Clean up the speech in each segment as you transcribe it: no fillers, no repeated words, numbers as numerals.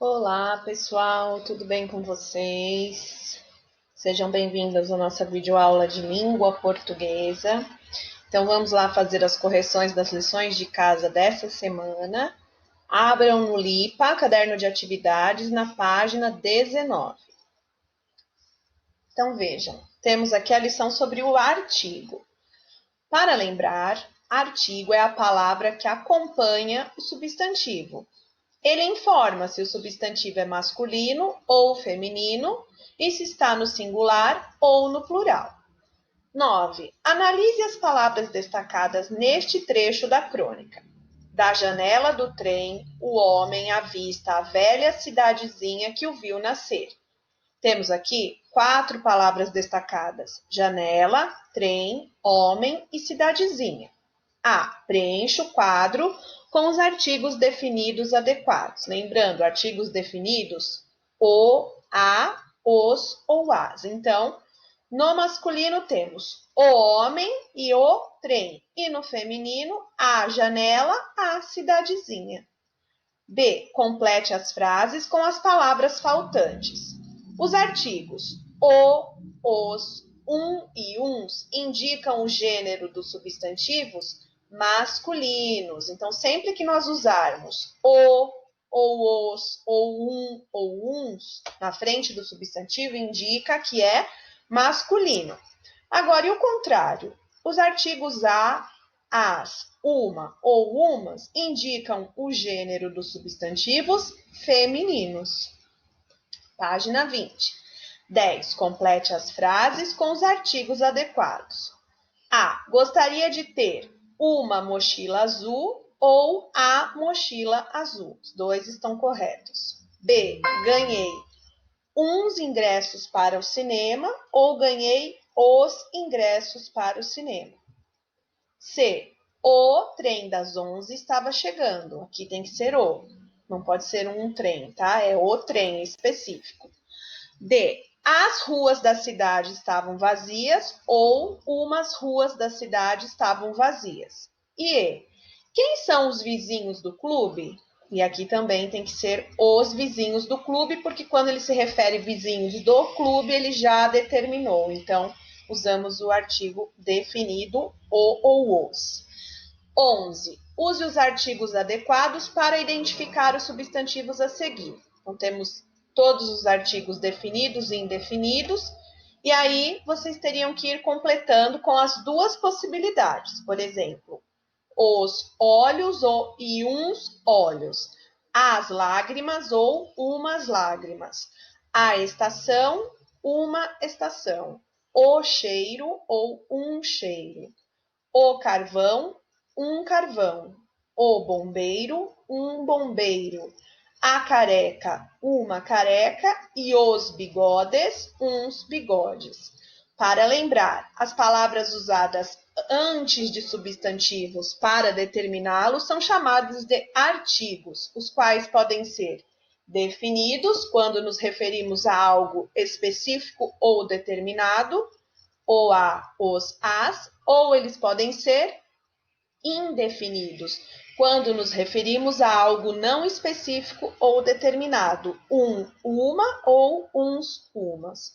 Olá, pessoal, tudo bem com vocês? Sejam bem-vindos à nossa videoaula de língua portuguesa. Então, vamos lá fazer as correções das lições de casa dessa semana. Abram no LIPA, caderno de atividades, na página 19. Então, vejam, temos aqui a lição sobre o artigo. Para lembrar, artigo é a palavra que acompanha o substantivo. Ele informa se o substantivo é masculino ou feminino e se está no singular ou no plural. 9. Analise as palavras destacadas neste trecho da crônica. Da janela do trem, o homem avista a velha cidadezinha que o viu nascer. Temos aqui 4 palavras destacadas: janela, trem, homem e cidadezinha. A. Preencha o quadro com os artigos definidos adequados. Lembrando, artigos definidos, o, a, os ou as. Então, no masculino temos o homem e o trem. E no feminino, a janela, a cidadezinha. B. Complete as frases com as palavras faltantes. Os artigos o, os, e uns indicam o gênero dos substantivos masculinos. Então, sempre que nós usarmos o, ou os, ou uns na frente do substantivo, indica que é masculino. Agora, e o contrário? Os artigos a, as, uma ou umas indicam o gênero dos substantivos femininos. Página 20. 10. Complete as frases com os artigos adequados. A. Gostaria de ter uma mochila azul ou a mochila azul. Os dois estão corretos. B. Ganhei uns ingressos para o cinema ou ganhei os ingressos para o cinema. C. O trem das 11 estava chegando. Aqui tem que ser o. Não pode ser um trem, tá? É o trem específico. D. As ruas da cidade estavam vazias ou umas ruas da cidade estavam vazias. E E. Quem são os vizinhos do clube? E aqui também tem que ser os vizinhos do clube, porque quando ele se refere vizinhos do clube, ele já determinou. Então, usamos o artigo definido o ou os. 11. Use os artigos adequados para identificar os substantivos a seguir. Então, temos todos os artigos definidos e indefinidos, e aí vocês teriam que ir completando com as duas possibilidades. Por exemplo, os olhos e uns olhos, as lágrimas ou umas lágrimas, a estação, uma estação, o cheiro ou um cheiro, o carvão, um carvão, o bombeiro, um bombeiro, a careca, uma careca e os bigodes, uns bigodes. Para lembrar, as palavras usadas antes de substantivos para determiná-los são chamadas de artigos, os quais podem ser definidos quando nos referimos a algo específico ou determinado, ou a, os, as, ou eles podem ser indefinidos, quando nos referimos a algo não específico ou determinado, um, uma ou uns, umas.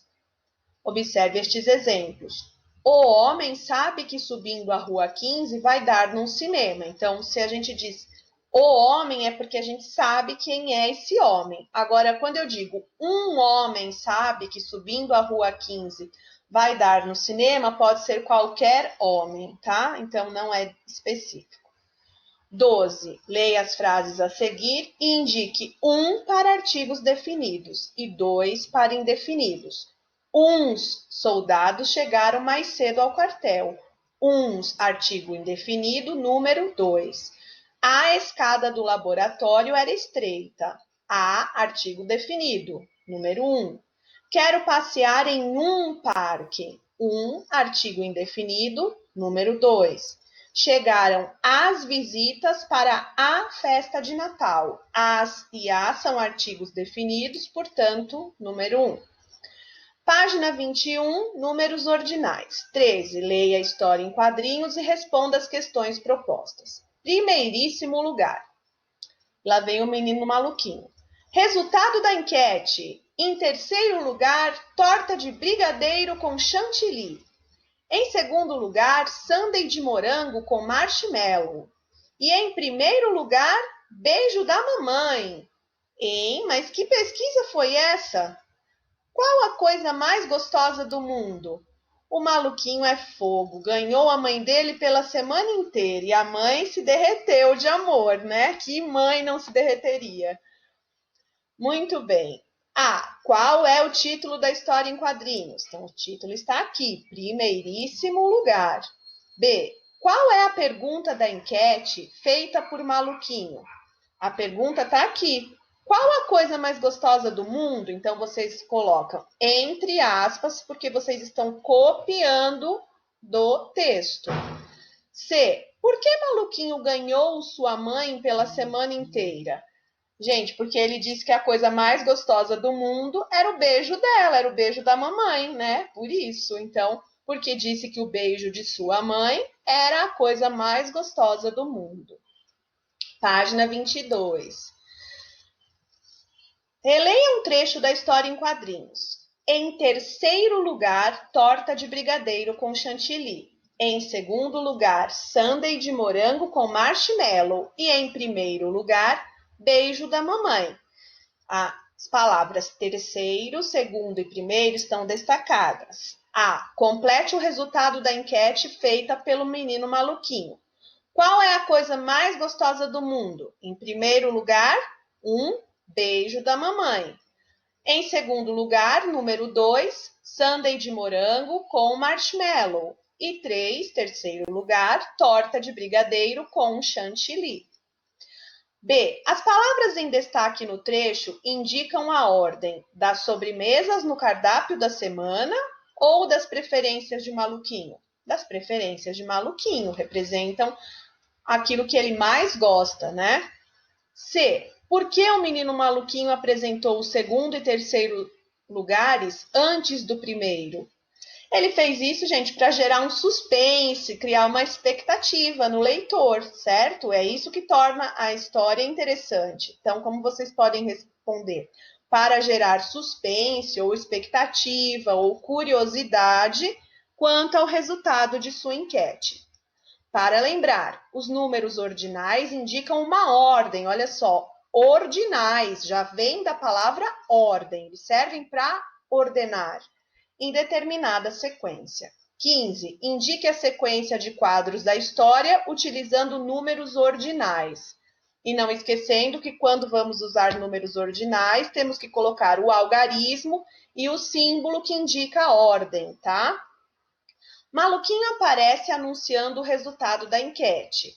Observe estes exemplos. O homem sabe que subindo a rua 15 vai dar num cinema. Então, se a gente diz o homem, é porque a gente sabe quem é esse homem. Agora, quando eu digo um homem sabe que subindo a rua 15 vai dar no cinema, pode ser qualquer homem, tá? Então, não é específico. 12. Leia as frases a seguir e indique um para artigos definidos e 2 para indefinidos. Uns soldados chegaram mais cedo ao quartel. Uns, artigo indefinido, número 2. A escada do laboratório era estreita. A, artigo definido, número 1. Quero passear em um parque. Um, artigo indefinido, número 2. Chegaram as visitas para a festa de Natal. As e a são artigos definidos, portanto, número 1. Página 21, números ordinais. 13. Leia a história em quadrinhos e responda as questões propostas. Primeiríssimo lugar. Lá vem o menino maluquinho. Resultado da enquete. Em terceiro lugar, torta de brigadeiro com chantilly. Em segundo lugar, sundae de morango com marshmallow. E em primeiro lugar, beijo da mamãe. Hein? Mas que pesquisa foi essa? Qual a coisa mais gostosa do mundo? O maluquinho é fogo, ganhou a mãe dele pela semana inteira e a mãe se derreteu de amor, né? Que mãe não se derreteria? Muito bem. A. Qual é o título da história em quadrinhos? Então, o título está aqui, primeiríssimo lugar. B. Qual é a pergunta da enquete feita por Maluquinho? A pergunta está aqui. Qual a coisa mais gostosa do mundo? Então, vocês colocam entre aspas, porque vocês estão copiando do texto. C. Por que Maluquinho ganhou sua mãe pela semana inteira? Gente, porque ele disse que a coisa mais gostosa do mundo era o beijo dela, era o beijo da mamãe, né? Por isso. Então, porque disse que o beijo de sua mãe era a coisa mais gostosa do mundo. Página 22. Releia um trecho da história em quadrinhos. Em terceiro lugar, torta de brigadeiro com chantilly. Em segundo lugar, sundae de morango com marshmallow. E em primeiro lugar, beijo da mamãe. As palavras terceiro, segundo e primeiro estão destacadas. A. Complete o resultado da enquete feita pelo menino maluquinho. Qual é a coisa mais gostosa do mundo? Em primeiro lugar, beijo da mamãe. Em segundo lugar, número 2, sundae de morango com marshmallow. E 3, terceiro lugar, torta de brigadeiro com chantilly. B. As palavras em destaque no trecho indicam a ordem das sobremesas no cardápio da semana ou das preferências de Maluquinho? Das preferências de Maluquinho, representam aquilo que ele mais gosta, né? C. Por que o menino Maluquinho apresentou o segundo e terceiro lugares antes do primeiro? Ele fez isso, gente, para gerar um suspense, criar uma expectativa no leitor, certo? É isso que torna a história interessante. Então, como vocês podem responder? Para gerar suspense, ou expectativa, ou curiosidade quanto ao resultado de sua enquete. Para lembrar, os números ordinais indicam uma ordem, olha só, ordinais, já vem da palavra ordem, eles servem para ordenar em determinada sequência. 15. Indique a sequência de quadros da história utilizando números ordinais. E não esquecendo que quando vamos usar números ordinais, temos que colocar o algarismo e o símbolo que indica a ordem, tá? Maluquinho aparece anunciando o resultado da enquete.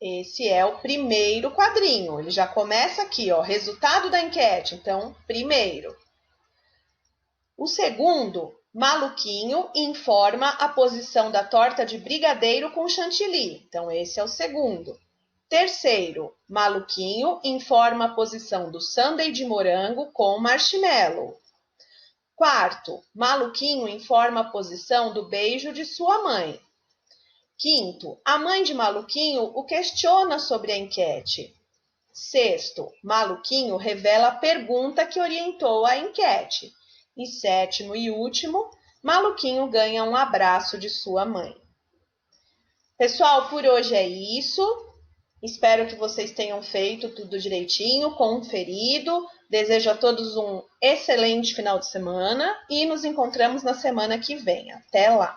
Esse é o primeiro quadrinho. Ele já começa aqui, ó, resultado da enquete. Então, primeiro. O segundo, Maluquinho informa a posição da torta de brigadeiro com chantilly. Então, esse é o segundo. Terceiro, Maluquinho informa a posição do sundae de morango com marshmallow. Quarto, Maluquinho informa a posição do beijo de sua mãe. Quinto, a mãe de Maluquinho o questiona sobre a enquete. Sexto, Maluquinho revela a pergunta que orientou a enquete. E sétimo e último, Maluquinho ganha um abraço de sua mãe. Pessoal, por hoje é isso. Espero que vocês tenham feito tudo direitinho, conferido. Desejo a todos um excelente final de semana e nos encontramos na semana que vem. Até lá!